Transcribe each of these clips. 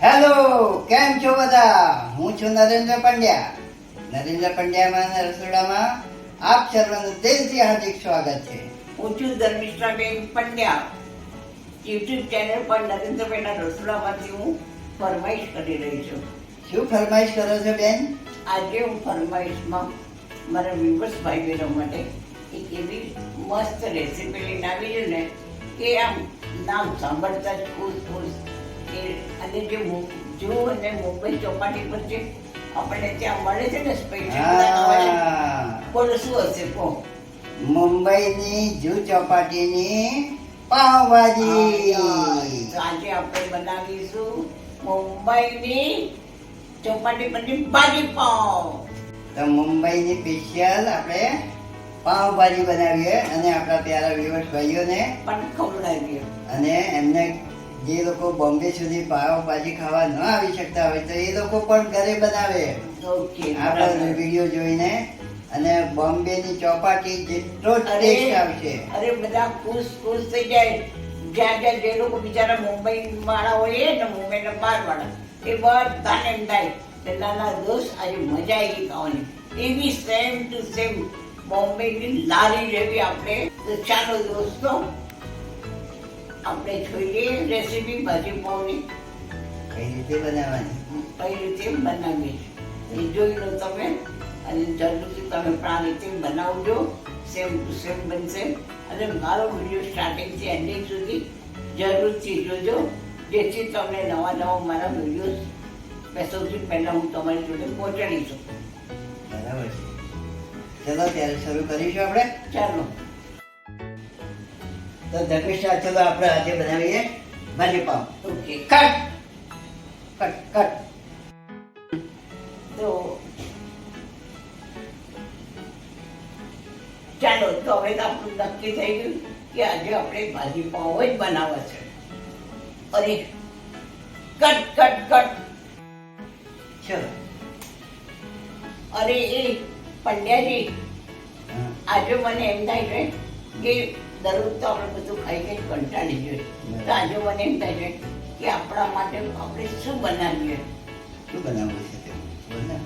Hello, કેમ છો બધા? હું છું નરેન્દ્ર પંડ્યા. નરેન્દ્ર પંડ્યામાં રસોડામાં આપ સર્વનું દિલથી હાર્દિક સ્વાગત છે. હું છું ધર્મિષ્ઠાબેન પંડ્યા. યુટ્યુબ ચેનલ પર નરેન્દ્રભાઈના રસોડામાંથી હું ફરમાઈશ કરી રહી છું. શું ફરમાઈશ કરો છો બેન? આજે હું ફરમાઈશમાં મારા વ્યુઅર્સ ભાઈ બહેનો માટે એક એવી મસ્ત રેસીપી લઈને આવી છું ને કે આમ નામ સાંભળતા જ ખુશ કે અને જે જુઓ અને મુંબઈ ચોપાટી પર જે આપણને ત્યાં મળે છે ને સ્પેશિયલ બોલો શું હશે કહો? મુંબઈની જૂ ચોપાટીની પાવભાજી. આજે આપણે બનાવીશું મુંબઈની ચોપાટી પરની ભાજી પાવ. તો મુંબઈની સ્પેશિયલ આપણે પાવભાજી બનાવીએ અને આપણા પ્યારા વ્યુઅર્સ ભાઈઓને પણ ખવડાવીએ. અને એમને જે લોકો બોમ્બે સુધી પાવભાજી ખાવા ન આવી શકતા હોય તો એ લોકો પણ ઘરે બનાવે ઓકે, આપણા વિડીયો જોઈને. અને બોમ્બેની ચોપાટી જેટલો જ ટેસ્ટ આવશે. અરે બધા ખુશ થઈ જાય. જ્યાં જે લોકો બિચારા મુંબઈ વાળા હોય ને મુંબઈના બહાર વાળા એ બધાને એમ થાય કે નાના દોસ્ત આજે મજા આવી ખાવાની. એવી સેમ ટુ સેમ બોમ્બેની લારી જેવી આપણે. તો ચાલો દોસ્તો આપણે જોઈએ રેસીપી ભાજી પાવની કઈ રીતે બનાવવાની, કઈ રીતે બનાવીએ એ જોઈ લો તમે. અને જરૂરથી તમે પણ આ રીતે બનાવજો. સેમ ટુ સેમ બનશે. અને મારો વિડીયો સ્ટાર્ટિંગથી એન્ડિંગ સુધી જરૂરથી જોજો, જેથી તમને નવા મારા વિડીયો મેં સૌથી પહેલાં હું તમારી જોડે પહોંચાડી શકું. બરાબર છે. ચલો ત્યારે શરૂ કરીશું આપણે. ચાલો તો ધર્મિષ્ઠા, ચલો આપણે આજે બનાવીએ bhaji pav. Okay, cut cut cut. તો ચાલો તો હવે તો આપણું નક્કી થઈ ગયું કે આજે આપણે ભાજી પાવ જ બનાવવા છે. અરે કટ કટ કટ. ચલો. અરે એ પંડ્યાજી, હા. આજે મને એમ થાય છે કે દરરોજ તો આપણે બધું ખાઈ કંટાળી જોઈએ. તો આજે મને એમ થાય છે કે આપણા માટે આપણે શું બનાવીએ. શું બનાવવું છે તે બોલ ને.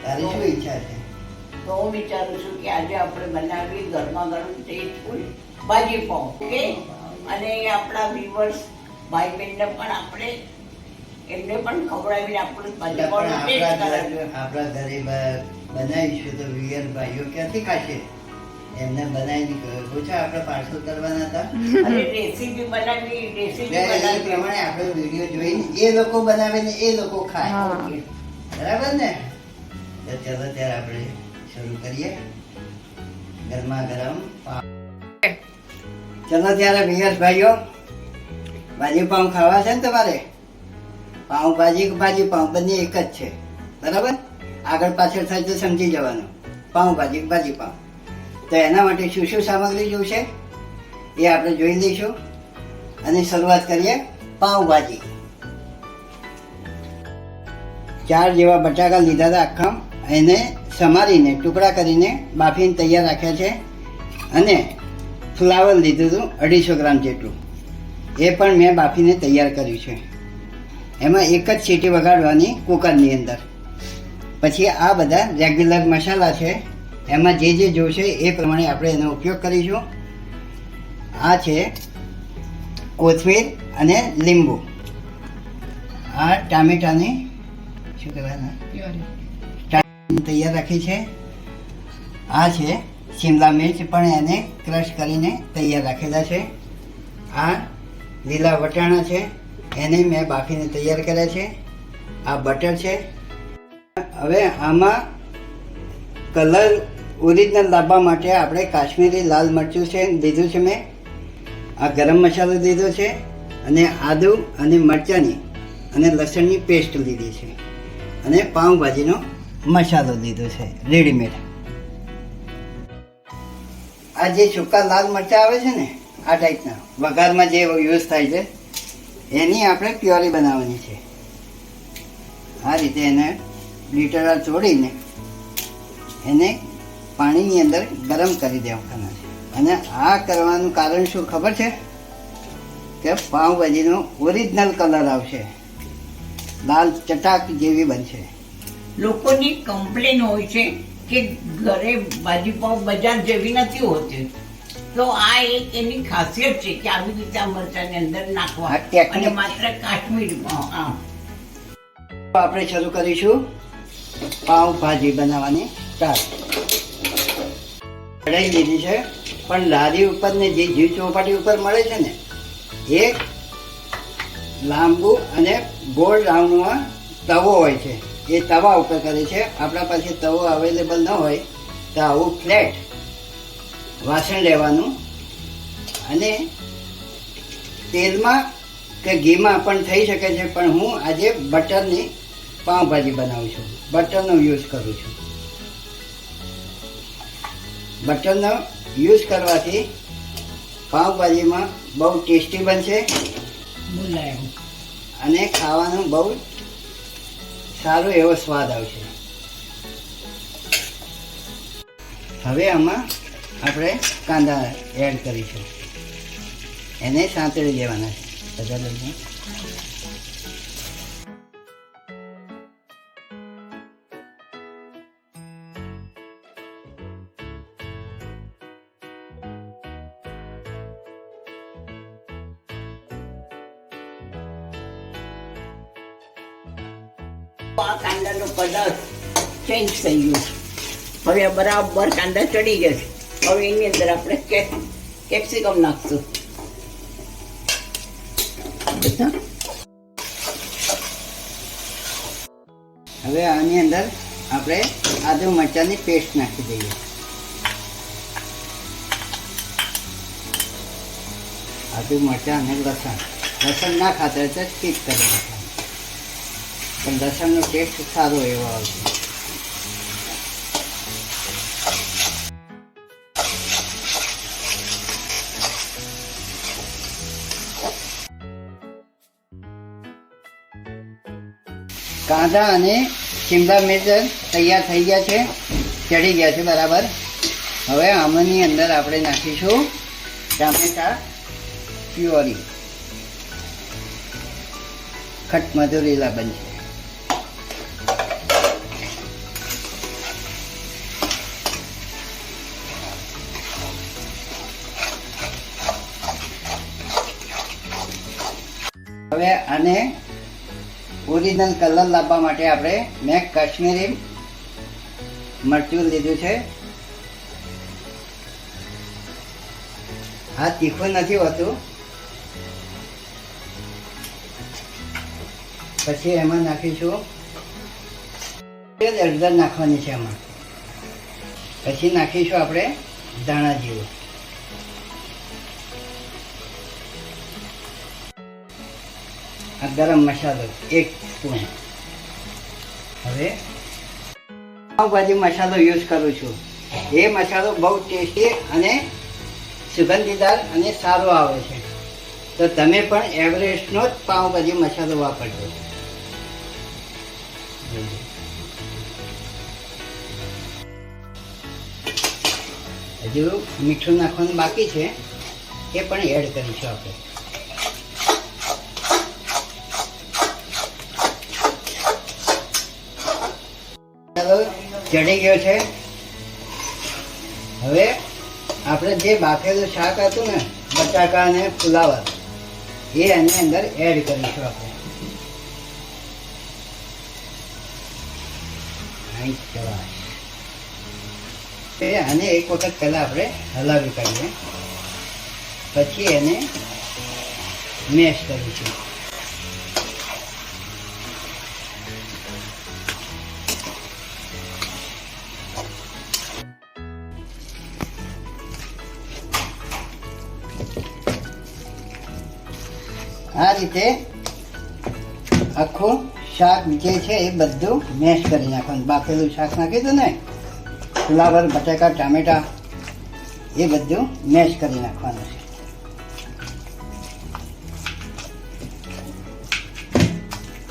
તારી શું ઈચ્છા છે? તો હું વિચારું છું કે આજે આપણે બનાવીએ ગરમા ગરમ ટેસ્ટફુલ ભાજી પાવ. ઓકે, અને આપણા વ્યુઅર્સ ભાઈ બહેનને પણ આપણે એમને પણ ખવડાવીને આપણું ભાજી પાવનો ટેસ્ટ કરાવીએ. આપણા ઘરે બનાવીશું તો વિયર ભાઈઓ ક્યાંથી ખાશે? એમને બનાવીને પૂછા આપણે પાર્સલ કરવાના હતા. અને રેસીપી બનાવી એ પ્રમાણે આપણે વિડીયો જોઈને એ લોકો બનાવે ને એ લોકો ખાય. ઓકે. બરાબર ને? તો ચલો ત્યારે આપણે શરૂ કરીએ ગરમા ગરમ પાવ. ચલો ત્યારે વિયર ભાઈઓ, ભાજી પાવ ખાવા છે ને તમારે? પાવ ભાજી ભાજી પાવ બંને એક જ છે, બરાબર? આગળ પાછળ થાય તો સમજી જવાનું. પાવ ભાજી ભાજી પાવ. તો એના માટે શું શું સામગ્રી જોઈશે એ આપણે જોઈ લઈશું. અને શરૂઆત કરીએ પાવભાજી. 4 જેવા બટાકા લીધા હતા આખા. એને સમારીને ટુકડા કરીને બાફીને તૈયાર રાખ્યા છે. અને ફ્લાવર લીધું હતું 250 ગ્રામ જેટલું, એ પણ મેં બાફીને તૈયાર કર્યું છે. એમાં એક જ સીટી વગાડવાની કુકરની અંદર. પછી આ બધા રેગ્યુલર મસાલા છે, એમાં જે જે જોશે એ પ્રમાણે આપણે એનો ઉપયોગ કરીશું. આ છે કોથમીર અને લીંબુ. આ ટામેટાની શું કહેવાય તૈયાર રાખી છે. આ છે શિમલા મિર્ચ, પણ એને ક્રશ કરીને તૈયાર રાખેલા છે. આ લીલા વટાણા છે, એને મેં બાફીને તૈયાર કર્યા છે. આ બટર છે. હવે આમાં કલર ઓરિજિનલ લાવવા માટે આપણે કાશ્મીરી લાલ મરચું છે લીધું છે મેં. આ ગરમ મસાલો લીધો છે. અને આદુ અને મરચાંની અને લસણની પેસ્ટ લીધી છે. અને પાઉંભાજીનો મસાલો લીધો છે રેડીમેડ. આ જે સૂકા લાલ મરચાં આવે છે ને, આ ટાઈપના વઘારમાં જે યુઝ થાય છે, એની આપણે પ્યોરી બનાવવાની છે. આ રીતે એને લીટરા ચોડીને એને પાણીની અંદર ગરમ કરી દેવાના છે. અને આ કરવાનું કારણ શું ખબર છે? કે પાઉંભાજીનો ઓરિજિનલ કલર આવશે. દાલ ચટાક જેવી બનશે. લોકોની કમ્પ્લેન હોય છે કે ઘરે ભાજીપાવ બજાર જેવી નથી હોતી, તો આ એક એની ખાસિયત છે કે આવી રીતે આ મરચાંની અંદર નાખવા આ technique. અને માત્ર કાશ્મીરમાં આપણે શરૂ કરીશું પાવભાજી બનાવવાની સ્ટાર્ટ. કઢાઈ લીધી છે, પણ લારી ઉપર ને જે જીવ ચોપાટી ઉપર મળે છે ને એ લાંબુ અને ગોળ રાઉન્ડમાં તવો હોય છે, એ તવા ઉપર કરે છે. આપણા પાસે તવો અવેલેબલ ન હોય તો આવું ફ્લેટ વાસણ લેવાનું અને તેલમાં કે ઘીમાં પણ થઈ શકે છે, પણ હું આજે બટરની પાઉંભાજી બનાવું છું. બટરનો યુઝ કરું છું. બટરનો યુઝ કરવાથી પાઉંભાજીમાં બહુ ટેસ્ટી બનશે મુલાયમ. અને ખાવાનો બહુ સારો એવો સ્વાદ આવશે. હવે આમાં આપણે કાંદા એડ કરીશું. એને સાંતળી દેવાના છે બધા લઈને. આ કાંદાનો કલર ચેન્જ થઈ ગયો છે. હવે આ બરાબર કાંદા ચડી ગયા છે. હવે એની અંદર આપણે કેપ્સિકમ નાખશું. બધા હવે આની અંદર આપણે આદુ મરચાંની પેસ્ટ નાખી દઈએ. આદુ મરચાં અને લસણ ના ખાતા હોય તો સ્કીપ કરી નાખવાનું, પણ લસણનો ટેસ્ટ સારો એવો આવશે. કાંદા અને શિમલા મિર્ચ તૈયાર થઈ ગયા છે, ચડી ગયા છે બરાબર. હવે આમાંની અંદર આપણે નાખીશું ટામેટા પ્યોરી. ખટ મધુરીલા બનશે. હવે આને ઓરિજિનલ કલર લાવવા માટે મેં કાશ્મીરી મરચું લીધું છે. આ તીખું નથી હોતું. પછી એમાં નાખીશું હળદર નાખવાની છે એમાં. પછી નાખીશું આપણે ધાણા જીરું. આ ગરમ મસાલો 1 સ્પૂન. હવે પાવભાજી મસાલો યુઝ કરું છું. એ મસાલો બહુ ટેસ્ટી અને સુગંધીદાર અને સારો આવે છે, તો તમે પણ એવરેસ્ટનો જ પાવભાજી મસાલો વાપરજો. હજુ મીઠું નાખવાનું બાકી છે, એ પણ એડ કરીશું આપણે. ચડી ગયો છે. હવે આપણે જે બાફેલું શાક હતું ને બટાકા અને ફુલાવર, એ આની અંદર એડ કરીશું આપણે. આને એક વખત પહેલા આપણે હલાવી કાઢીએ, પછી એને મેશ કરીશું. આ રીતે આખું શાક જે છે એ બધું મેશ કરી નાખવાનું. બાફેલું શાક નાખ્યું હતું ને, ફુલાવર, બટાકા, ટામેટા, એ બધું મેશ કરી નાખવાનું છે.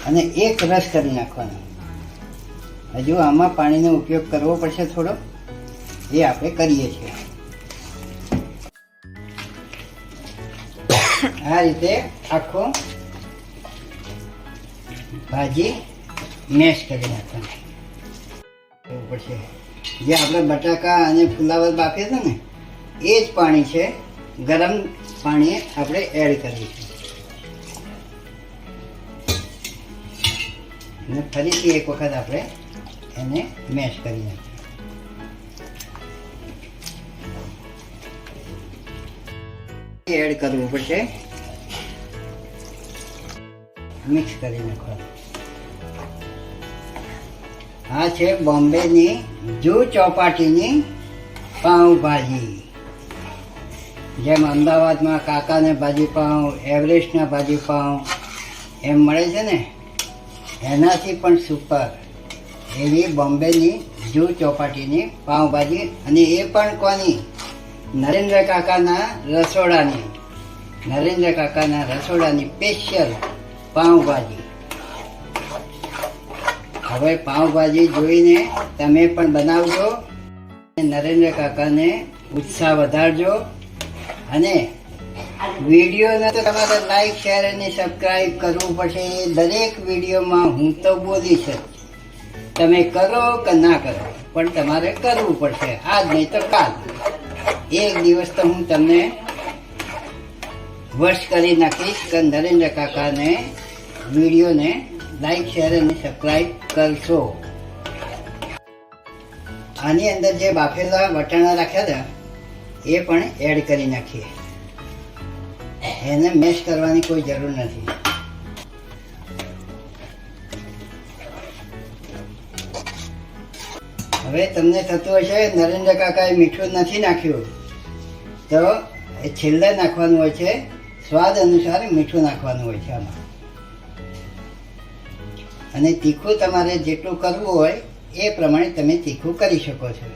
અને એક રસ કરી નાખવાનો. હજુ આમાં પાણીનો ઉપયોગ કરવો પડશે થોડો, એ આપણે કરીએ છીએ. આ રીતે આખો ભાજી મેશ કરી નાખવાની એવું પડશે. જે આપણે બટાકા અને ફુલાવર બાફીએ છે ને એ જ પાણી છે, ગરમ પાણી આપણે એડ કરીશું અને ફરીથી એક વખત આપણે એને મેશ કરી નાખીએ. એડ કરવું પડશે, મિક્સ કરી નાખવાનું. આ છે બોમ્બેની જૂ ચોપાટીની પાઉંભાજી. જેમ અમદાવાદમાં કાકાને ભાજી પાઉં, એવરેસ્ટના ભાજી પાઉં એમ મળે છે ને, એનાથી પણ સુપર એવી બોમ્બેની જૂ ચોપાટીની પાઉંભાજી. અને એ પણ કોની? નરેન્દ્ર કાકાના રસોડાની. નરેન્દ્ર કાકાના રસોડાની સ્પેશિયલ પાઉંભાજી. હવે પાઉંભાજી જોઈને તમે પણ બનાવજો, નરેન્દ્ર કાકાને ઉત્સાહ વધારજો. અને વિડીયોને તો તમારે લાઈક, શેર અને સબસ્ક્રાઈબ કરવું પડશે. દરેક વિડીયોમાં હું તો બોલીશ જ, તમે કરો કે ના કરો પણ તમારે કરવું પડશે. આજ નહીં તો કાલ, એક દિવસ તો હું તમને વર્ષ કરી નાખીશ કે નરેન્દ્ર કાકાને વિડીયોને લાઈક, શેર અને સબસ્ક્રાઈબ કરશો. આની અંદર જે બાફેલા વટાણા રાખ્યા હતા એ પણ એડ કરી નાખીએ. એને મેશ કરવાની કોઈ જરૂર નથી. હવે તમને થતું હશે નરેન્દ્ર કાકાએ મીઠું નથી નાખ્યું, તો એ છેલ્લે નાખવાનું હોય છે. સ્વાદ અનુસાર મીઠું નાખવાનું હોય છે આમાં. અને તીખું તમારે જેટલું કરવું હોય એ પ્રમાણે તમે તીખું કરી શકો છો.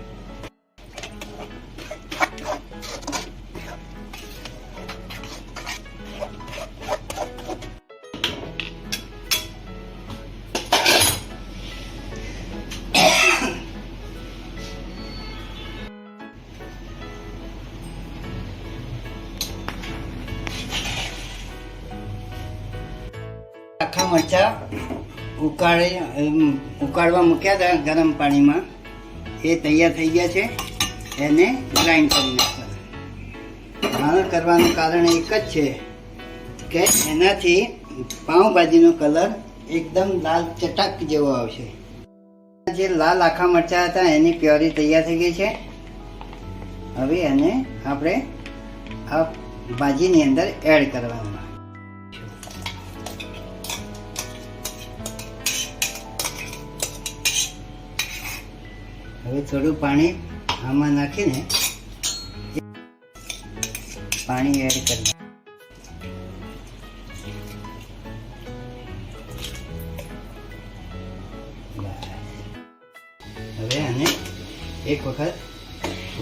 આખા મરચાં ઉકાળવા મૂક્યા હતા ગરમ પાણીમાં, એ તૈયાર થઈ ગયા છે. એને ગ્રાઇન્ડ કરી નાખવાના. આનું કરવાનું કારણ એક જ છે કે એનાથી પાઉંભાજીનો કલર એકદમ લાલ ચટાક જેવો આવશે. જે લાલ આખા મરચાં હતા એની પ્યોરી તૈયાર થઈ ગઈ છે. હવે એને આપણે આ ભાજીની અંદર એડ કરવાનું. હવે થોડું પાણી આમાં નાખીને પાણી એડ કરી. હવે આને એક વખત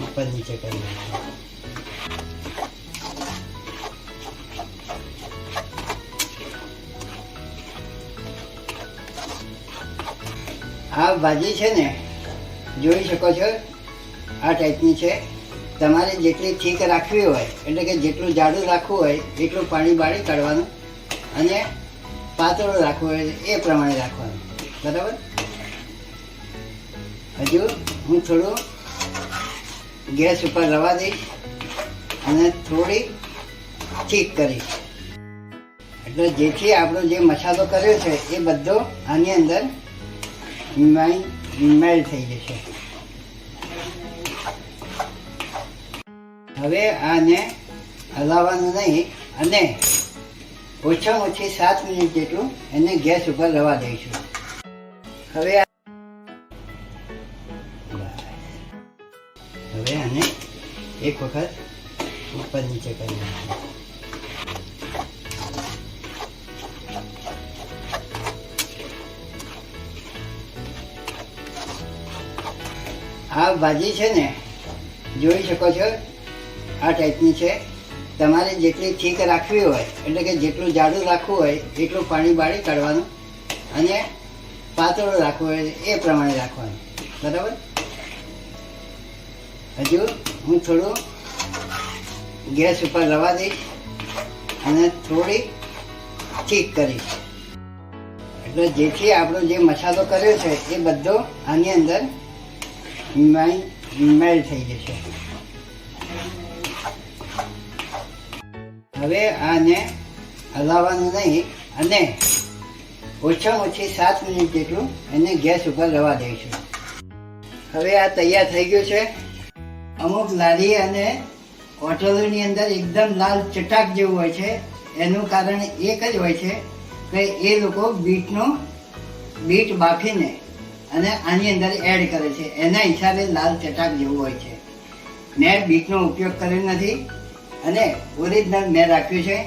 ઉપર નીચે કરી નાખીએ. આ ભાજી છે ને, જોઈ શકો છો આ ટાઈપની છે. તમારે જેટલી થીક રાખવી હોય, એટલે કે જેટલું જાડું રાખવું હોય એટલું પાણી બાળી કાઢવાનું, અને પાતળું રાખવું હોય એ પ્રમાણે રાખવાનું. બરાબર. હજુ હું થોડું ગેસ ઉપર રવા દઈશ અને થોડી થીક કરીશ, એટલે જેથી આપણો જે મસાલો કર્યો છે એ બધો આની અંદર મેલ્ટ થઈ જશે. હવે આને હલાવવાનું નહીં અને ઓછામાં ઓછી 7 મિનિટ જેટલું એને ગેસ ઉપર રવા દઈશું. હવે આને એક વખત ઉપર નીચે કરી નાખીએ. આ ભાજી છે ને, જોઈ શકો છો આ ટાઈપની છે. તમારે જેટલી થીક રાખવી હોય, એટલે કે જેટલું જાડું રાખવું હોય એટલું પાણી બાળી કાઢવાનું, અને પાતળું રાખવું હોય એ પ્રમાણે રાખવાનું. બરાબર. હજુ હું થોડું ગેસ ઉપર રવા દઈશ અને થોડી થીક કરીશ, એટલે જેથી આપણો જે મસાલો કર્યો છે એ બધો આની અંદર મેલ્ટ થઈ જશે. હવે આને હલાવવાનું નહીં અને ઓછામાં ઓછી 7 મિનિટ જેટલું એને ગેસ ઉપર રવા દઈશું. હવે આ તૈયાર થઈ ગયું છે. અમુક લારી અને હોટલોની અંદર એકદમ લાલ ચટાક જેવું હોય છે. એનું કારણ એક જ હોય છે કે એ લોકો બીટ બાફીને અને આની અંદર એડ કરે છે, એના હિસાબે લાલ ચટાક જેવું હોય છે. મેં બીટનો ઉપયોગ કર્યો નથી અને ઓરિજિનલ મેં રાખ્યું છે.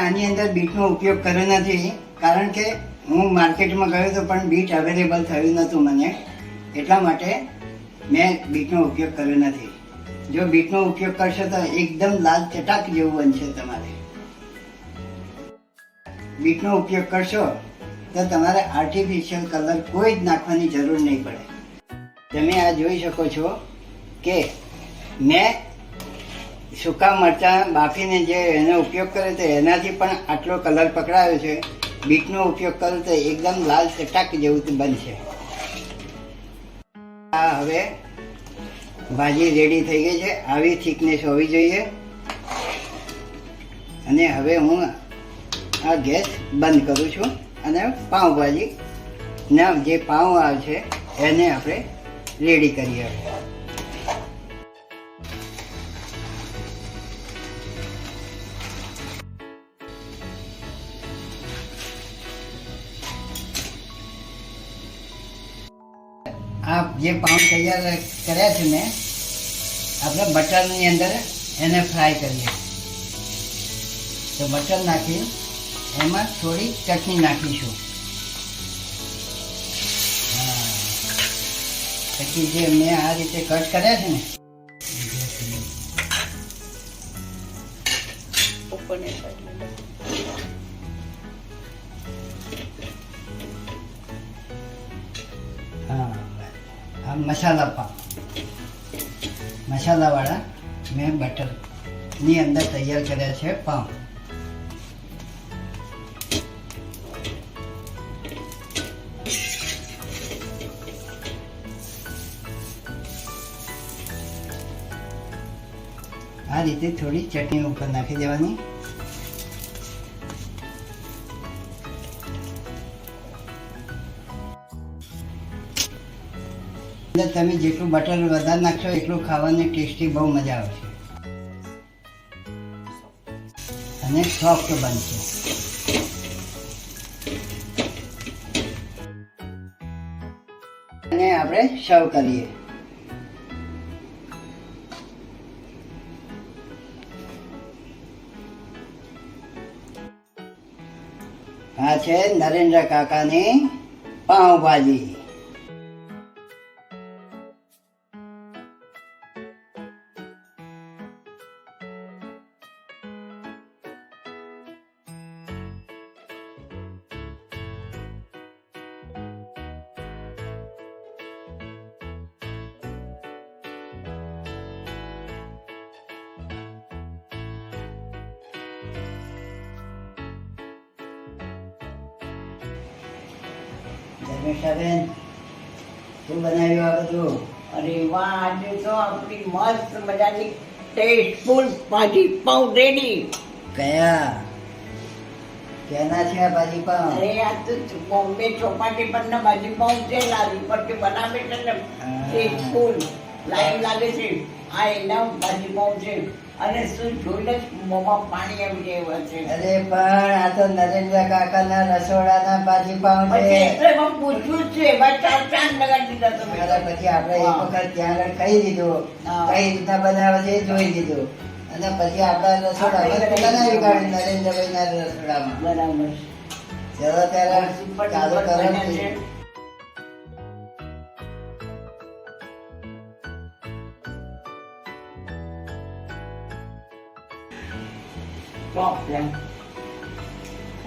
આની અંદર બીટનો ઉપયોગ કર્યો નથી કારણ કે હું માર્કેટમાં ગયો હતો પણ બીટ અવેલેબલ થયું નહોતું મને, એટલા માટે મેં બીટનો ઉપયોગ કર્યો નથી. જો બીટનો ઉપયોગ કરશો તો એકદમ લાલ ચટાક જેવું બનશે. તમારે બીટનો ઉપયોગ કરશો તો તમારે આર્ટિફિશિયલ કલર કોઈ જ નાખવાની જરૂર નહીં પડે. તમે આ જોઈ શકો છો કે મેં સૂકા મરચાં બાફીને જે એનો ઉપયોગ કર્યો તો એનાથી પણ આટલો કલર પકડાયો છે. બીટનો ઉપયોગ કરો તો એકદમ લાલ ચટાક જેવું બનશે. આ હવે ભાજી રેડી થઈ ગઈ છે. આવી થિકનેસ હોવી જોઈએ. અને હવે હું આ ગેસ બંધ કરું છું અને પાઉંભાજી ના જે પાઉં આવે છે એને આપણે રેડી કરીએ. આ જે પાઉં તૈયાર કર્યા છે મેં, આપણે બટરની અંદર એને ફ્રાય કરીએ. તો બટર નાખી એમાં થોડી ચટણી નાખીશું. પછી જે મેં આ રીતે કટ કર્યા છે ને આ મસાલાવાળા મેં બટરની અંદર તૈયાર કર્યા છે પાઉં. આ રીતે થોડી ચટણી ઉપર નાખી દેવાની. તમે જેટલું બટર વધારે નાખશો એટલું ખાવાની ટેસ્ટી બહુ મજા આવશે અને સોફ્ટ બનશે. અને આપણે સર્વ કરીએ. આ છે નરેન્દ્ર કાકાની પાઉંભાજી. ધર્મેશાબેન, શું બનાવ્યું આ બધું? અરે વાહ, આજે તો આપણી મસ્ત મજાની ટેસ્ટફુલ ભાજી પાઉં રેડી. કેના છે આ ભાજી પાઉં? અરે આ તો બોમ્બે ચોપાટી પરના ભાજી પાઉં છે. લારી પરથી બનાવે છે ને ટેસ્ટફુલ લાઈન લાગે છે. આ એના ભાજી પાઉં છે અને શું જોઈને જ મોંમાં પાણી આવી જાય એવા છે. અરે પણ આ તો નરેન્દ્ર કાકાના રસોડાના ભાજી પાઉં છે. પછી એટલે મેં પૂછ્યું જ છે, એમાં ચાર ચાંદ લગાડી દીધા તમે. પછી આપણે એક વખત ત્યાં આગળ ખાઈ લીધું, કઈ રીતના બનાવે છે એ જોઈ લીધું અને પછી આપણા રસોડામાં બનાવી કાઢ્યું નરેન્દ્રભાઈના રસોડામાં. બરાબર. ચલો ત્યારે ચાલુ કરો.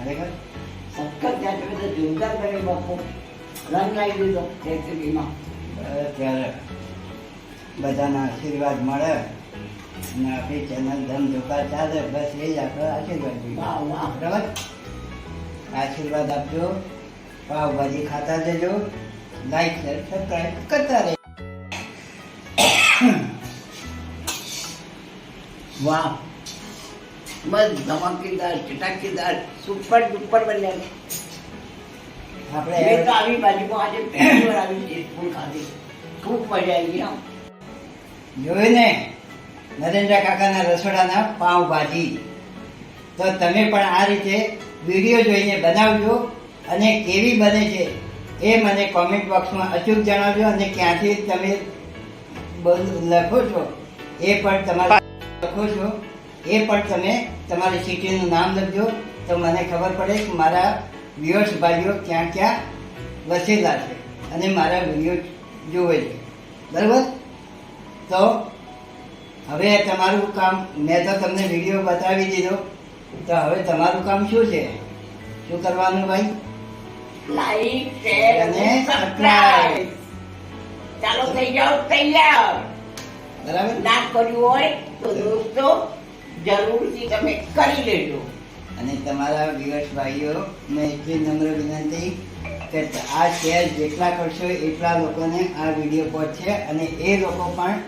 ખરેખર સખત જાતે બધે જોરદાર બને બાપુ. રંગ લાવી દીધો રેસીપીમાં. ત્યારે બધાના આશીર્વાદ મળે અને આપણી ચેનલ ધમધોકાર ચાલે, બસ એ જ આપણો આશીર્વાદ જોઈએ. વાહ વાહ. બરાબર, આશીર્વાદ આપજો પાવભાજી ખાતા જજો, લાઈક શેર સબસ્ક્રાઈબ કરતા રહેજો. વાહ, મસ્ત ધમાકેદાર ચટાકેદાર સુપર ડુપર બન્યા. આપણે મેં તો આવી બાજુમાં આજે પહેલી વાર આવી ટેસ્ટફુલ ખાધી. ખૂબ મજા આવી. હા, જોયું ને નરેન્દ્ર કાકાના રસોડાના પાવભાજી. તો તમે પણ આ રીતે વિડીયો જોઈને બનાવજો અને કેવી બને છે એ મને કોમેન્ટ બોક્સમાં અચૂક જણાવજો. અને ક્યાંથી તમે લખો છો એ પણ તમારે લખો છો એ પણ તમે તમારી સિટીનું નામ લખજો, તો મને ખબર પડે કે મારા વ્યુઅર્સ ભાઈઓ ક્યાં ક્યાં વસેલા છે અને મારા વિડીયો જુએ છે. બરાબર? તો હવે તમારું કામ, મેં તો તમને વિડીયો બતાવી દીધો, તો હવે તમારું કામ શું છે? શું કરવાનું ભાઈ? લાઈક શેર અને અને સબસ્ક્રાઇબ. ચાલો થઈ જાઓ તૈયાર. બરાબર? ના કર્યું હોય તો દોસ્તો જરૂરથી તમે કરી લેજો. અને તમારા વ્યુઅર્સ ભાઈઓને એટલી નમ્ર વિનંતી કે આ શેર જેટલા કરશો એટલા લોકોને આ વિડીયો પહોંચશે અને એ લોકો પણ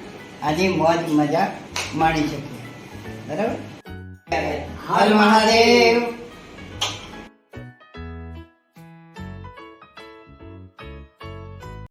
આની મોજ મજા માણી શકે. બરાબર? હર મહાદેવ.